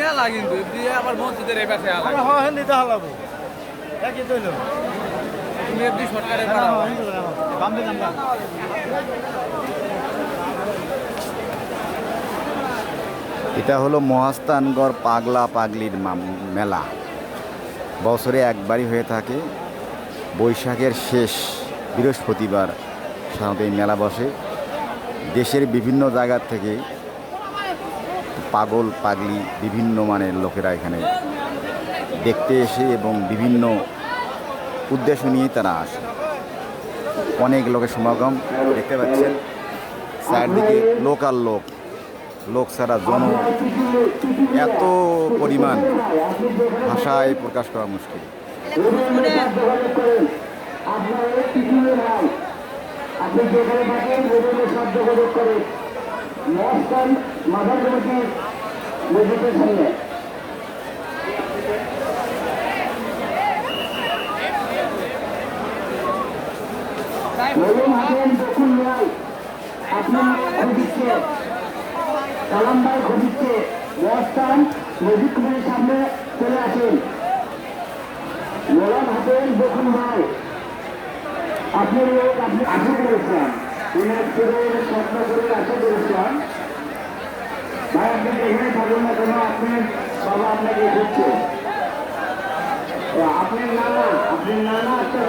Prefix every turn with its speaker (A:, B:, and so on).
A: মেলা কিন্তু আবার মসজিদের এই পাশে
B: হালাবো একই তৈল
A: তুমি এমনি সরকারের
C: এটা হলো মহাস্থানগড় পাগলা পাগলির মেলা। বছরে একবারই হয়ে থাকে, বৈশাখের শেষ বৃহস্পতিবার সাধারণত এই মেলা বসে। দেশের বিভিন্ন জায়গা থেকে পাগল পাগলি বিভিন্ন মানের লোকেরা এখানে দেখতে এসে এবং বিভিন্ন উদ্দেশ্য নিয়ে তারা আসে। অনেক লোকের সমাগম দেখতে পাচ্ছেন, চারদিকে লোক আর লোক, লোক ছাড়া এত পরিমাণ ভাষায় প্রকাশ করা মুশকিল।
D: কালাম ভাই ঘটিচ্ছে মহাস্থান মসজিদ কমিটির সামনে চলে আসেন। মোলাম হাতেন দেখুন ভাই, আপনি লোক আপনি আশা করেছিলাম স্বপ্ন করে আশা করেছিলাম ভাই, আপনি এখানে থাকুন না কেন, আপনি বাবা আপনাকে ঘুরছে, আপনার নানা আশা